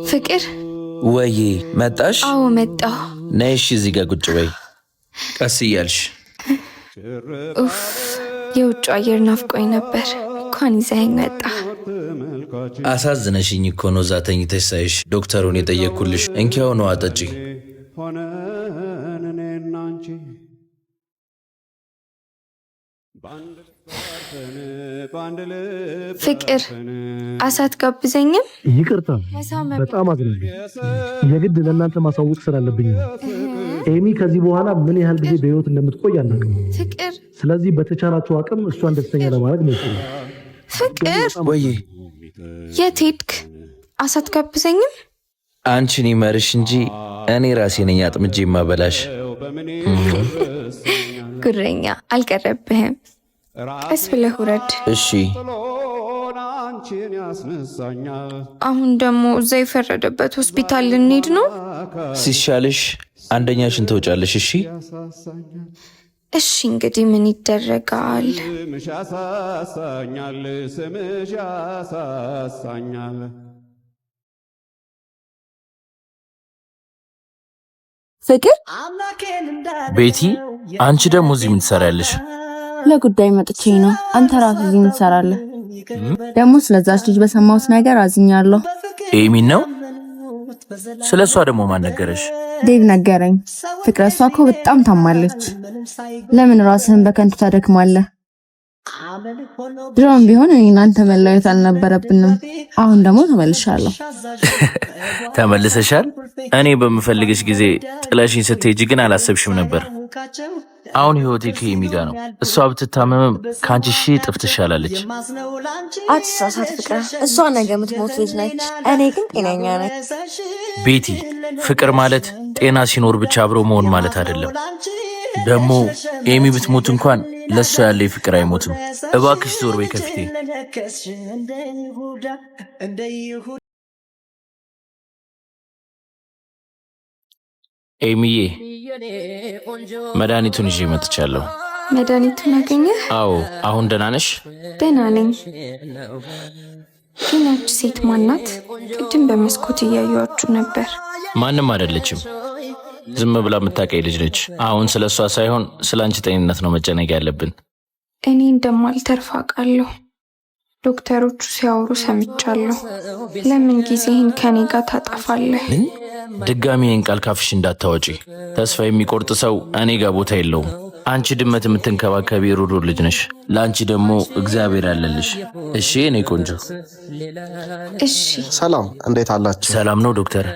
ፍቅር ወይ መጣሽ? አዎ መጣሁ። ነይሽ እዚህ ጋር ቁጭ በይ ቀስ እያልሽ። ኡፍ የውጭ አየር ናፍቆኝ ነበር። እንኳን ይዘኸኝ መጣ። አሳዝነሽኝ እኮ ነው እዛ ተኝተሽ ሳይሽ ዶክተሩን የጠየቅኩልሽ። እንኪያው ነው አጠጪ። ፍቅር አሳት ጋብዘኝም? ይቅርታ በጣም አዝናለሁ። የግድ ለእናንተ ማሳወቅ ስላለብኝ ነው። ኤሚ ከዚህ በኋላ ምን ያህል ጊዜ በህይወት እንደምትቆይ አናውቅም። ፍቅር ስለዚህ በተቻላችሁ አቅም እሷን ደስተኛ ለማድረግ ነው። ፍቅር ወይ የት ሄድክ? አሳት ጋብዘኝም? አንቺን ይመርሽ እንጂ እኔ ራሴ ነኝ አጥምጄ ማበላሽ። ጉረኛ አልቀረብህም። ቀስ ብለህ ውረድ እሺ። አሁን ደግሞ እዛ የፈረደበት ሆስፒታል ልንሄድ ነው። ሲሻልሽ አንደኛሽን ተውጫለሽ። እሺ እሺ እንግዲህ ምን ይደረጋል። ፍቅር ቤቲ፣ አንቺ ደግሞ እዚህ ምን ትሰሪያለሽ? ለጉዳይ መጥቼ ነው። አንተ ራስህ እዚህ ምን ትሰራለህ? ደግሞ ስለዛች ልጅ በሰማሁት ነገር አዝኛለሁ። ኤሚን ነው? ስለሷ ደግሞ ማን ነገረሽ? ዴቭ ነገረኝ። ፍቅር እሷ እኮ በጣም ታማለች። ለምን ራስህን በከንቱ ታደክማለህ? ድሮም ቢሆን እኔ እናንተ መለያየት አልነበረብንም። አሁን ደግሞ ተመልሻለሁ። ተመልሰሻል? እኔ በምፈልግሽ ጊዜ ጥለሽኝ ስትሄጂ ግን አላሰብሽም ነበር። አሁን ህይወቴ ከኤሚ ጋር ነው። እሷ ብትታመምም ከአንቺ ሺህ እጥፍ ትሻላለች። አትሳሳት ፍቅር፣ እሷ ነገ የምትሞት ልጅ ነች። እኔ ግን ጤነኛ ነኝ። ቤቲ፣ ፍቅር ማለት ጤና ሲኖር ብቻ አብሮ መሆን ማለት አይደለም። ደግሞ ኤሚ ብትሞት እንኳን ለሷ ያለ ፍቅር አይሞትም። እባክሽ ዞር በይ ከፊቴ። ኤሚዬ፣ መድኃኒቱን ይዤ መጥቻለሁ። መድኃኒቱን አገኘህ? አዎ። አሁን ደህና ነሽ? ደህና ነኝ። ግን ያቺ ሴት ማናት? ቅድም በመስኮት እያየኋችሁ ነበር። ማንም አይደለችም። ዝም ብላ የምታውቀኝ ልጅ ነች። አሁን ስለ እሷ ሳይሆን ስለ አንቺ ጤንነት ነው መጨነቅ ያለብን። እኔ እንደማልተርፍ አውቃለሁ። ዶክተሮቹ ሲያወሩ ሰምቻለሁ። ለምን ጊዜህን ከኔ ጋር ታጠፋለህ? ድጋሚ ይህን ቃል ካፍሽ እንዳታወጪ። ተስፋ የሚቆርጥ ሰው እኔ ጋር ቦታ የለውም። አንቺ ድመት የምትንከባከቢ ሩሩር ልጅ ነሽ። ለአንቺ ደግሞ እግዚአብሔር ያለልሽ። እሺ እኔ ቆንጆ። እሺ። ሰላም፣ እንዴት አላችሁ? ሰላም ነው ዶክተር።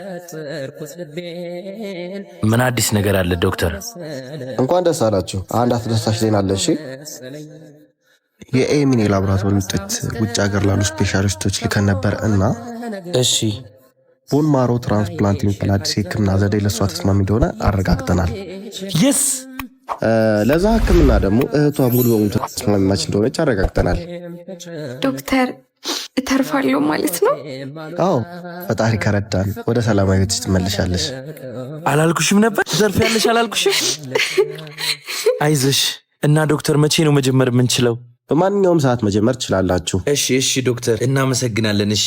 ምን አዲስ ነገር አለ ዶክተር? እንኳን ደስ አላችሁ። አንድ አስደሳች ዜና አለ። እሺ፣ የኤሚን የላቦራቶሪ ውጤት ውጭ ሀገር ላሉ ስፔሻሊስቶች ልከን ነበር እና እሺ፣ ቦን ማሮ ትራንስፕላንት የሚባል አዲስ የህክምና ዘዴ ለእሷ ተስማሚ እንደሆነ አረጋግጠናል። የስ ለዛ ህክምና ደግሞ እህቷ ሙሉ በሙሉ ተስማሚማች እንደሆነች አረጋግጠናል። ዶክተር እተርፋለሁ ማለት ነው? አዎ፣ ፈጣሪ ከረዳን ወደ ሰላማዊ ቤትሽ ትመለሻለሽ። አላልኩሽም ነበር? ትተርፊያለሽ አላልኩሽም? አይዞሽ። እና ዶክተር መቼ ነው መጀመር የምንችለው? በማንኛውም ሰዓት መጀመር ትችላላችሁ። እሺ እሺ ዶክተር እናመሰግናለን። እሺ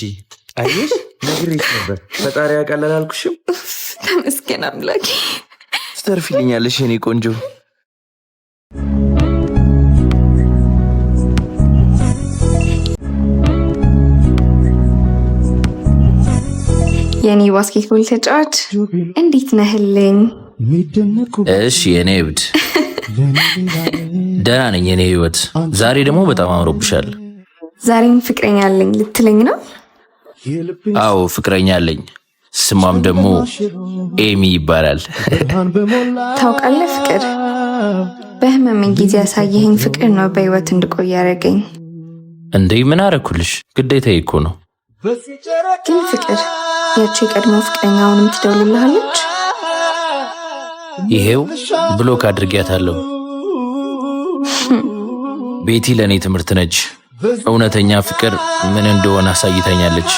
አየሽ፣ ነግሬሽ ነበር። ፈጣሪ ያውቃል አላልኩሽም? ተመስገን አምላኬ። ትተርፊልኛለሽ የኔ ቆንጆ። የኔ ባስኬትቦል ተጫዋች እንዴት ነህልኝ? እሺ የኔ እብድ ደህና ነኝ የኔ ህይወት። ዛሬ ደግሞ በጣም አምሮብሻል። ዛሬም ፍቅረኛ አለኝ ልትለኝ ነው? አዎ ፍቅረኛ አለኝ። ስሟም ደግሞ ኤሚ ይባላል። ታውቃለህ ፍቅር፣ በህመሜ ጊዜ ያሳየኸኝ ፍቅር ነው በህይወት እንድቆይ ያደረገኝ። እንዴ ምን አረኩልሽ? ግዴታዬ እኮ ነው። ግን ፍቅር፣ ያቺ የቀድሞ ፍቅረኛ አሁንም ትደውልልሃለች? ይሄው ብሎክ አድርጊያታለሁ። ቤቲ ለእኔ ትምህርት ነች። እውነተኛ ፍቅር ምን እንደሆነ አሳይታኛለች።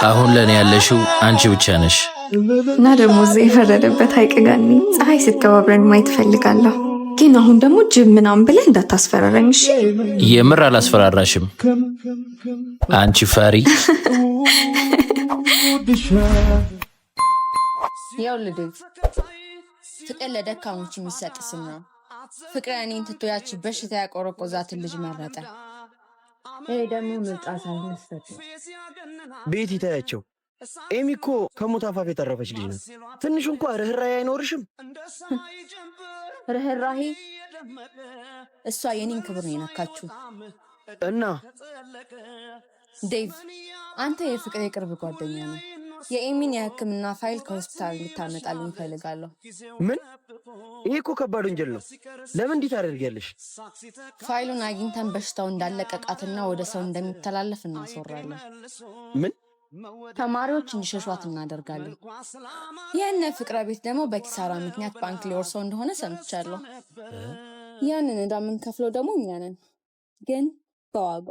አሁን ለእኔ ያለሽው አንቺ ብቻ ነሽ። እና ደግሞ እዛ የፈረደበት ሐይቅ ጋር ፀሐይ ስትገባብረን ማየት እፈልጋለሁ። ግን አሁን ደግሞ ጅብ ምናምን ብለህ እንዳታስፈራራኝ እሺ? የምር አላስፈራራሽም አንቺ ፈሪ። ይኸውልህ ዴቭ፣ ፍቅር ለደካሞች የሚሰጥ ስም ነው። ፍቅር እኔን ትቶ ያቺ በሽታ ያቆረቆዛትን ልጅ መረጠ። ይሄ ደግሞ ምርጫ ሳይሆን ስህተት ነው። ቤት ይታያቸው። ኤሚ እኮ ከሞት አፋፍ የተረፈች ልጅ ነው። ትንሽ እንኳ ርኅራኄ አይኖርሽም? ርኅራኄ? እሷ የኔን ክብር ነው የነካችው። እና ዴቭ፣ አንተ የፍቅር የቅርብ ጓደኛ ነው። የኤሚን የሕክምና ፋይል ከሆስፒታል እንድታመጣልኝ እፈልጋለሁ። ምን? ይሄ እኮ ከባድ ወንጀል ነው። ለምን እንዲህ ታደርጊያለሽ? ፋይሉን አግኝተን በሽታው እንዳለቀቃትና ወደ ሰው እንደሚተላለፍ እናስወራለን። ምን? ተማሪዎች እንዲሸሿት እናደርጋለን። የእነ ፍቅረ ቤት ደግሞ በኪሳራ ምክንያት ባንክ ሊወርሰው እንደሆነ ሰምቻለሁ። ያንን ዕዳ የምንከፍለው ደግሞ እኛ ነን፣ ግን በዋጋ።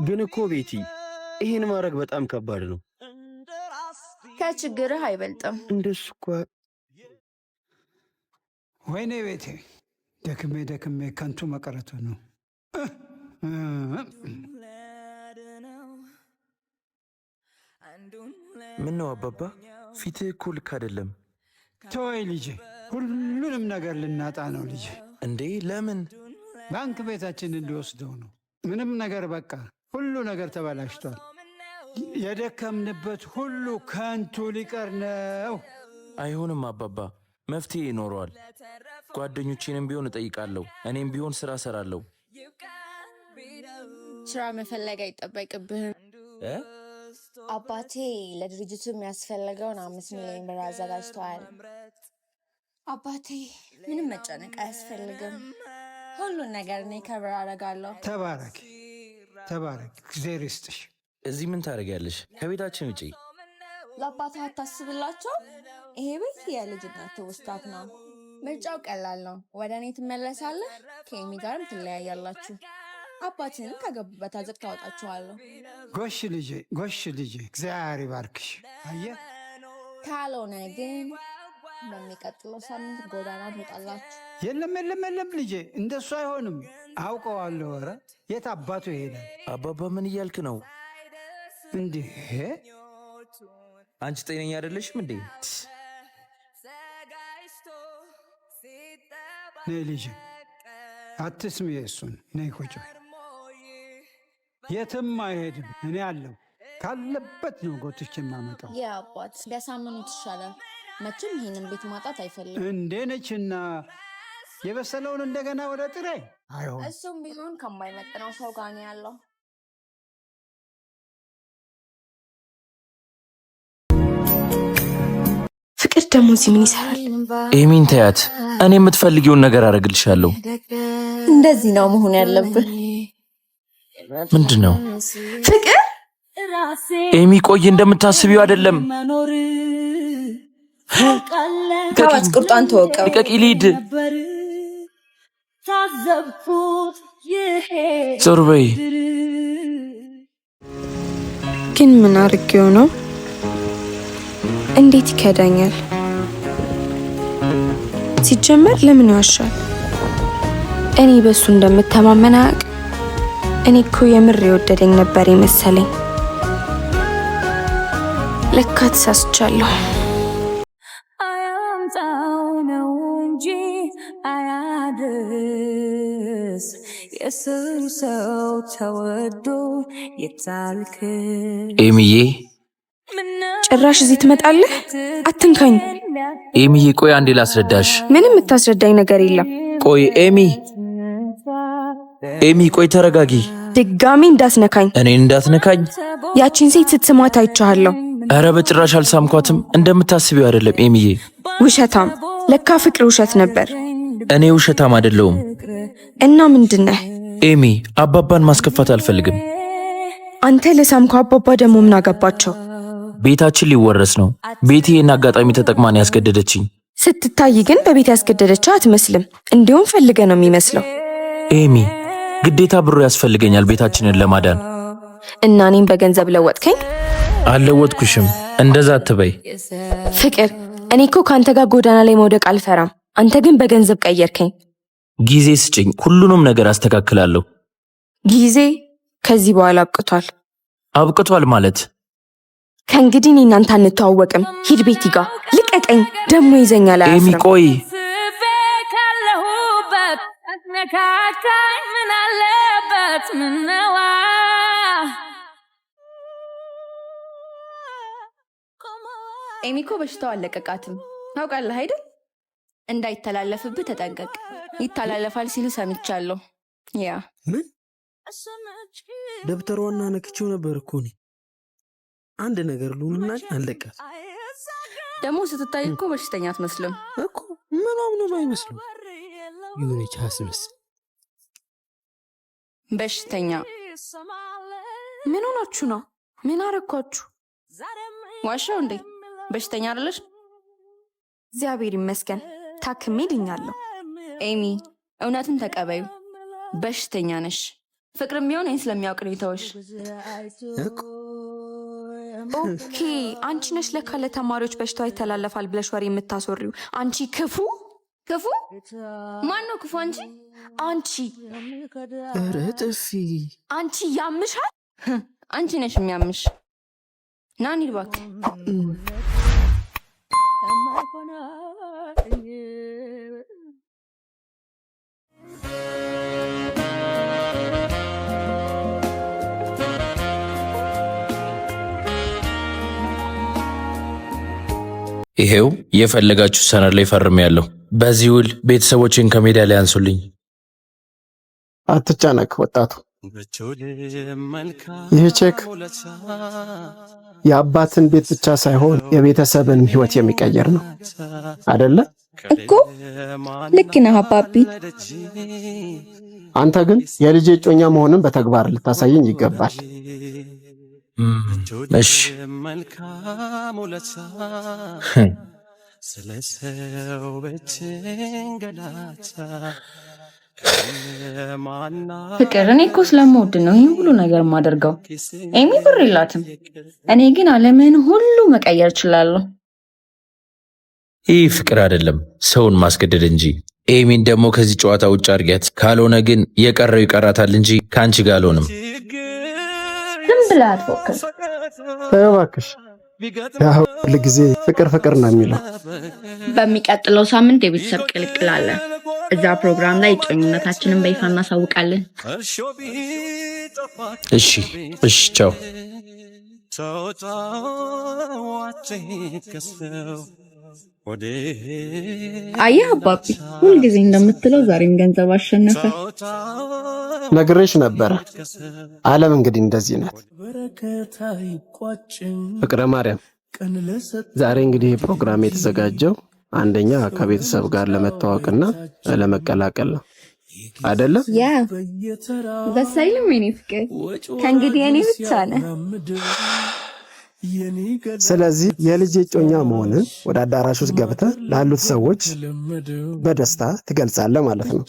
ግን እኮ ቤቲ፣ ይህን ማድረግ በጣም ከባድ ነው። ከችግርህ አይበልጥም። እንደሱ እኮ ወይኔ ቤቴ፣ ደክሜ ከንቱ መቀረቱ ነው። ምን ነው አባባ፣ ፊትህ እኮ ልክ አይደለም። ተወይ ልጄ፣ ሁሉንም ነገር ልናጣ ነው ልጄ። እንዴ ለምን? ባንክ ቤታችንን ሊወስደው ነው። ምንም ነገር በቃ ሁሉ ነገር ተበላሽቷል። የደከምንበት ሁሉ ከንቱ ሊቀር ነው። አይሆንም አባባ፣ መፍትሄ ይኖረዋል። ጓደኞቼንም ቢሆን እጠይቃለሁ። እኔም ቢሆን ስራ እሰራለሁ። ስራ መፈለግ አይጠበቅብህም። አባቴ ለድርጅቱ የሚያስፈልገውን 5 ሚሊዮን ብር አዘጋጅተዋል። አባቴ ምንም መጨነቅ አያስፈልግም። ሁሉን ነገር እኔ ከብር አደርጋለሁ። ተባረክ፣ እግዚአብሔር ይስጥሽ። እዚህ ምን ታደርጊያለሽ? ከቤታችን ውጪ። ለአባትህ አታስብላቸው። ይሄ ቤት የልጅነት ትውስታት ነው። ምርጫው ቀላል ነው። ወደ እኔ ትመለሳለህ፣ ከኤሚ ጋርም ትለያያላችሁ። አባትህንም ከገቡበት አዘቅት ታወጣችኋለሁ። ጎሽ ልጄ፣ እግዚአብሔር ይባርክሽ። አየህ፣ ካልሆነ ግን በሚቀጥለው ሳምንት ጎዳና ትወጣላችሁ። የለም ልጄ፣ እንደሱ አይሆንም። አውቀዋለሁ። ኧረ የት አባቱ ይሄዳል? አባባ ምን እያልክ ነው? እንዲህ አንቺ ጤነኛ አይደለሽም እንዴ? ነይ ልጄ፣ አትስሚ የእሱን። ነይ ቁጭ በይ። የትም አይሄድም። እኔ አለሁ። ካለበት ነው ጎትቼ የማመጣው። የአባት ቢያሳምኑት ይሻላል። መቼም ይህንን ቤት ማጣት አይፈልግም። እንዴ ነችና የበሰለውን እንደገና ወደ ጥሬ አይሆን። እሱም ቢሆን ከማይመጥነው ሰው ጋር ነው ያለው። ፍቅር ደግሞ እዚህ ምን ይሰራል? ኤሚን ተያት። እኔ የምትፈልጊውን ነገር አደርግልሻለሁ። እንደዚህ ነው መሆን ያለብን። ምንድን ነው ፍቅር? ኤሚ ቆይ፣ እንደምታስቢው አይደለም። ከዋጭ ቁርጣን ተወቀው። ልቀቂ፣ ልሂድ። ዞር በይ። ግን ምን አድርጌው ነው? እንዴት ይከዳኛል? ሲጀመር ለምን ይዋሻል? እኔ በሱ እንደምተማመን አያውቅ። እኔ እኮ የምር የወደደኝ ነበር የመሰለኝ። ለካ ተሳስቻለሁ። አያምጣው እንጂ አያድርስ። የሰው ሰው ተወዶ የታልክ ኤሚዬ፣ ጭራሽ እዚህ ትመጣለህ? አትንካኝ። ኤሚዬ ቆይ አንዴ ላስረዳሽ። ምንም የምታስረዳኝ ነገር የለም። ቆይ ኤሚ ቆይ ተረጋጊ። ድጋሚ እንዳትነካኝ። እኔን እንዳትነካኝ? ያቺን ሴት ስትስማት አይቻለሁ። ኧረ በጭራሽ አልሳምኳትም። እንደምታስቢው አይደለም ኤሚዬ። ውሸታም። ለካ ፍቅር ውሸት ነበር። እኔ ውሸታም አይደለሁም። እና ምንድነህ? ኤሚ አባባን ማስከፋት አልፈልግም። አንተ ለሳምከው አባባ ደግሞ ምን አገባቸው? ቤታችን ሊወረስ ነው። ቤቴ ይህን አጋጣሚ ተጠቅማን ያስገደደችኝ። ስትታይ ግን በቤት ያስገደደችው አትመስልም። እንዲሁም ፈልገ ነው የሚመስለው። ኤሚ ግዴታ ብሩ ያስፈልገኛል ቤታችንን ለማዳን። እና እኔም በገንዘብ ለወጥከኝ? አልለወጥኩሽም፣ እንደዛ አትበይ። ፍቅር፣ እኔ እኮ ከአንተ ጋር ጎዳና ላይ መውደቅ አልፈራም። አንተ ግን በገንዘብ ቀየርከኝ። ጊዜ ስጭኝ፣ ሁሉንም ነገር አስተካክላለሁ። ጊዜ ከዚህ በኋላ አብቅቷል። አብቅቷል ማለት? ከእንግዲህ እኔ እናንተ አንተዋወቅም። ሂድ ቤቲ ጋር ልቀቀኝ። ደሞ ይዘኛል። ኤሚ ቆይ ካለሁበት ነካካኝ ምን አለበት ምነዋ ኤሚ እኮ በሽታው አለቀቃትም። ታውቃለህ አይደል? እንዳይተላለፍብህ ተጠንቀቅ። ይተላለፋል ሲሉ ሰምቻለሁ። ያ ምን ደብተሯና ነክቼው ነበር እኮ እኔ። አንድ ነገር ሉልና አለቀት። ደግሞ ስትታይ እኮ በሽተኛ አትመስልም እኮ። ምንም ነው አይመስልም። የሆነች አስመስል በሽተኛ። ምን ሆናችሁ ነው? ምን አረኳችሁ? ዋሻው እንዴ? በሽተኛ አይደለሽ? እግዚአብሔር ይመስገን ታክሜ ድኛለሁ። ኤሚ እውነቱን ተቀበዩ። በሽተኛ ነሽ። ፍቅርም ቢሆን ይህን ስለሚያውቅ ነው የተወሽ። ኦኬ አንቺ ነሽ ለካ ለተማሪዎች በሽታው ይተላለፋል ብለሽ ወሬ የምታስወሪው። አንቺ ክፉ ክፉ። ማን ነው ክፉ? አንቺ ኧረ ጥፊ። አንቺ ያምሻል። አንቺ ነሽ የሚያምሽ። ና እንሂድ እባክህ። ይሄው የፈለጋችሁ ሰነድ ላይ ፈርሜያለሁ። በዚህ ውል ቤተሰቦችን ከሜዳ ላይ አንሱልኝ። አትጨነቅ ወጣቱ። ይህ ቼክ የአባትን ቤት ብቻ ሳይሆን የቤተሰብን ሕይወት የሚቀየር ነው አይደለ? እኮ ልክ ነህ አባቢ። አንተ ግን የልጄ እጮኛ መሆንን በተግባር ልታሳየኝ ይገባል። እሺ ፍቅር፣ እኔ እኮ ስለምወድ ነው ይህን ሁሉ ነገር የማደርገው። ኤሚ ብር የላትም፣ እኔ ግን ዓለምን ሁሉ መቀየር እችላለሁ። ይህ ፍቅር አይደለም፣ ሰውን ማስገደድ እንጂ። ኤሚን ደግሞ ከዚህ ጨዋታ ውጭ አድርጊያት፣ ካልሆነ ግን የቀረው ይቀራታል እንጂ ከአንቺ ጋር አልሆንም። ዝም ብለህ አትፎክር እባክሽ። ያው ሁል ጊዜ ፍቅር ፍቅር ነው የሚለው። በሚቀጥለው ሳምንት የቤተሰብ ቅልቅል አለ። እዛ ፕሮግራም ላይ እጮኝነታችንን በይፋ እናሳውቃለን። እሺ እሺ፣ ቻው። አየህ አባቢ፣ ሁልጊዜ እንደምትለው ዛሬም ገንዘብ አሸነፈ። ነግሬሽ ነበረ። ዓለም እንግዲህ እንደዚህ ናት። ፍቅረ ማርያም፣ ዛሬ እንግዲህ ፕሮግራም የተዘጋጀው አንደኛ ከቤተሰብ ጋር ለመተዋወቅና ለመቀላቀል ነው አይደለም? ያ በሳይልም የኔ ፍቅር ከእንግዲህ የኔ ብቻ ነህ። ስለዚህ የልጅ እጮኛ መሆንን ወደ አዳራሽ ውስጥ ገብተህ ላሉት ሰዎች በደስታ ትገልጻለህ ማለት ነው።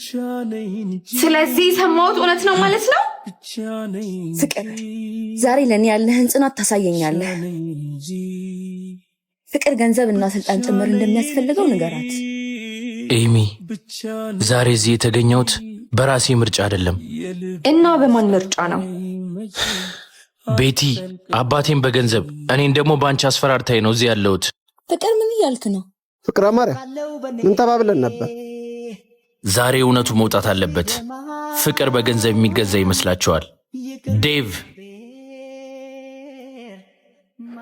ስለዚህ የሰማሁት እውነት ነው ማለት ነው። ፍቅር፣ ዛሬ ለእኔ ያለህን ጽናት ታሳየኛለህ። ፍቅር ገንዘብና ስልጣን ጭምር እንደሚያስፈልገው ንገራት። ኤሚ፣ ዛሬ እዚህ የተገኘሁት በራሴ ምርጫ አይደለም። እና በማን ምርጫ ነው? ቤቲ አባቴን በገንዘብ እኔን ደግሞ በአንቺ አስፈራርታኝ ነው እዚህ ያለሁት። ፍቅር፣ ምን እያልክ ነው? ፍቅረ ማርያም፣ ምን ተባብለን ነበር? ዛሬ እውነቱ መውጣት አለበት። ፍቅር በገንዘብ የሚገዛ ይመስላችኋል? ዴቭ፣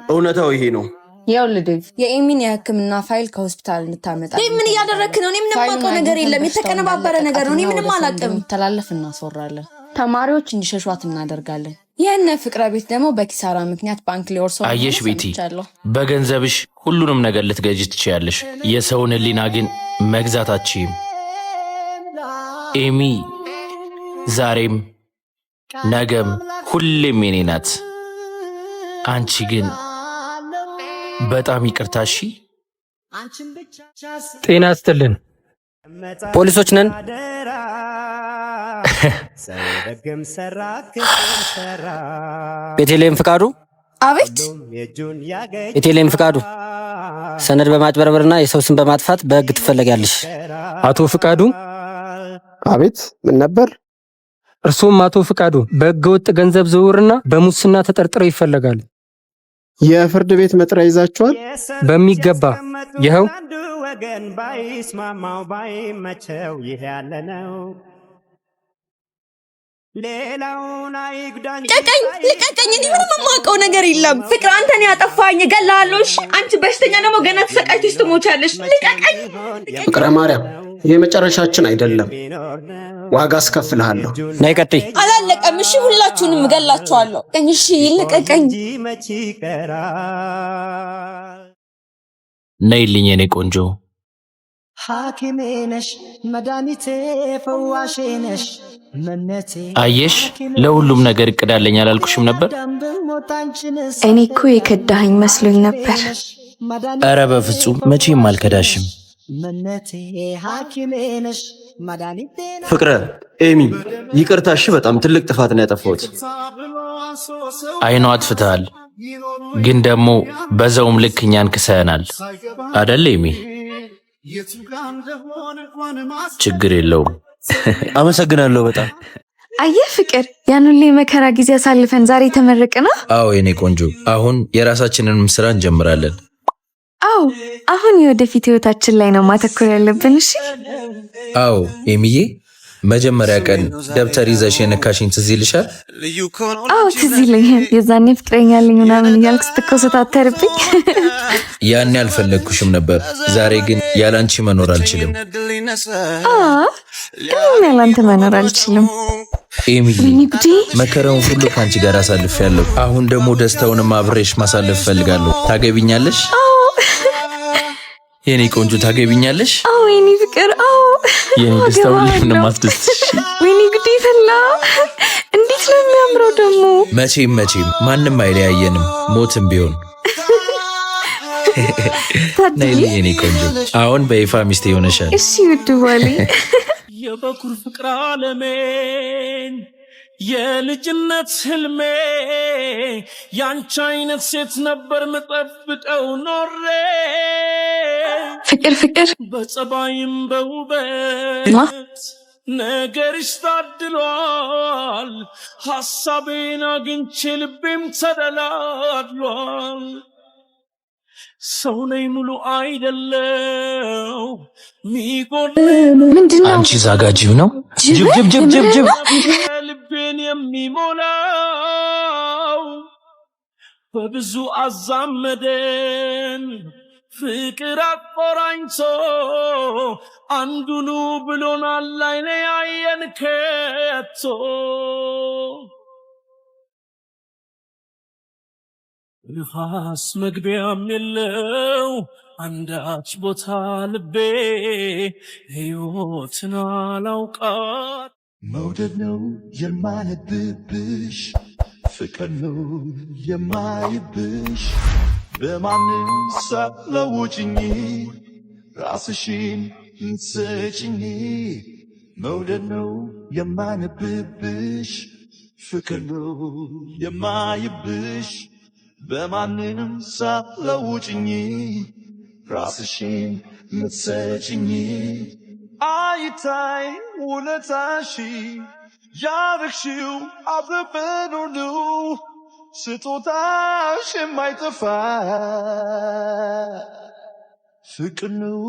እውነታው ይሄ ነው። ይኸውልህ ዴቭ፣ የኤሚን የሕክምና ፋይል ከሆስፒታል እንድታመጣ። ምን እያደረክ ነው? እኔ ምንም የማውቀው ነገር የለም። የተቀነባበረ ነገር ነው። እኔ ምንም አላውቅም። ተላለፍ እናስወራለን። ተማሪዎች እንዲሸሿት እናደርጋለን። ይህን ፍቅረ ቤት ደግሞ በኪሳራ ምክንያት ባንክ ሊወርሰው። አየሽ ቤቲ፣ በገንዘብሽ ሁሉንም ነገር ልትገዥ ትችያለሽ። የሰውን ሕሊና ግን መግዛት አትችይም። ኤሚ ዛሬም ነገም ሁሌም የኔ ናት። አንቺ ግን በጣም ይቅርታ። እሺ። ጤና ይስጥልን። ፖሊሶች ነን። ቤተልሔም ፍቃዱ። አቤት። ቤተልሔም ፍቃዱ፣ ሰነድ በማጭበርበርና የሰው ስም በማጥፋት በሕግ ትፈለጊያለሽ። አቶ ፍቃዱ። አቤት። ምን ነበር? እርሶም አቶ ፍቃዱ በህገወጥ ገንዘብ ዝውውርና በሙስና ተጠርጥረው ይፈለጋሉ። የፍርድ ቤት መጥሪያ ይዛችኋል? በሚገባ ይኸው። ወገን ባይስማማው ባይመቸው ይሄ ያለ ነው። ሌላውን አይጉዳኝ። ልቀቀኝ! እኔ ምንም የማውቀው ነገር የለም። ፍቅር አንተን ያጠፋኝ እገልሃለሁ። አንቺ በሽተኛ ደግሞ ገና ተሰቃይተሽ ትሞቻለሽ። ልቀቀኝ! ፍቅረ ማርያም የመጨረሻችን አይደለም፣ ዋጋ አስከፍልሃለሁ። ነይ ቀጥይ። አላለቀም። እሺ ሁላችሁንም እገላችኋለሁ። እሺ ልቀቀኝ። ነይልኝ የኔ ቆንጆ። ሐኪሜ ነሽ መድኃኒቴ ፈዋሼ ነሽ መነቴ። አየሽ ለሁሉም ነገር እቅድ አለኝ አላልኩሽም ነበር? እኔ እኮ የከዳኸኝ መስሎኝ ነበር። ኧረ በፍጹም መቼም አልከዳሽም። መነቴ ሐኪሜ ነሽ መድኃኒቴ። ፍቅረ ኤሚ ይቅርታ። እሺ በጣም ትልቅ ጥፋት ነው ያጠፋሁት። አይኗ አጥፍተሃል፣ ግን ደግሞ በዛውም ልክ እኛን ክሰናል አደለ ኤሚ? ችግር የለውም። አመሰግናለሁ በጣም። አየህ ፍቅር፣ ያን ሁሉ የመከራ ጊዜ አሳልፈን ዛሬ ተመረቅና። አዎ የኔ ቆንጆ፣ አሁን የራሳችንንም ስራ እንጀምራለን። አዎ አሁን የወደፊት ህይወታችን ላይ ነው ማተኮር ያለብን። እሺ። አዎ ኤሚዬ፣ መጀመሪያ ቀን ደብተር ይዘሽ የነካሽኝ ትዝ ይልሻል? አዎ ትዝ ይለኛል። የዛኔ ፍቅረኛ አለኝ ምናምን እያልክ ስትኮሰታተርብኝ። ያኔ አልፈለግኩሽም ነበር። ዛሬ ግን ያላንቺ መኖር አልችልም። ግን ያላንተ መኖር አልችልም። ኤሚዬ፣ ወይኔ ጉዴ! መከራውን ሁሉ ከአንቺ ጋር አሳልፌያለሁ። አሁን ደግሞ ደስታውንም አብሬሽ ማሳለፍ እፈልጋለሁ። ታገቢኛለሽ? የኔ ቆንጆ ታገቢኛለሽ? አዎ የኔ ፍቅር፣ አዎ። የኔ ደስታውን ለምን ማስደስትሽ? ወይኔ ጉዴ ፈላ! እንዴት ነው የሚያምረው ደግሞ! መቼም ማንም አይለያየንም፣ ሞትም ቢሆን። ነይልኝ የኔ ቆንጆ፣ አሁን በይፋ ሚስቴ ሆነሻል። እሺ ውድ ባሌ። የበኩር ፍቅር ዓለሜን የልጅነት ህልሜ ያንቺ አይነት ሴት ነበር ምጠብቀው ኖሬ። ፍቅር በጸባይም በውበት ነገርሽ ታድሏል። ሐሳቤን አግኝቼ ልቤም ተደላድሏል። ሰው ላይ ሙሉ አይደለው ምንድነው? አንቺ ዛጋጂው ነው ጅብ ልቤን የሚሞላው በብዙ አዛመደን ፍቅር አቆራኝቶ አንዱኑ ብሎናል አይለያየን ከቶ። ንፋስ መግቢያም የለው አንዳች ቦታ ልቤ ሕይወትን አላውቃት። መውደድ ነው የማነብብሽ ፍቅር ነው የማይብሽ በማንም ሳትለውጭኝ ራስሽን ሰጭኝ። መውደድ ነው የማነብብሽ ፍቅር ነው የማይብሽ በማንም ሳትለውጭኝ ራስሽን ምትሰጭኝ። አይታይ ውለታሽ ያረግሽው አብረን ሁሉ ስጦታሽ የማይጠፋ ፍቅር ነው።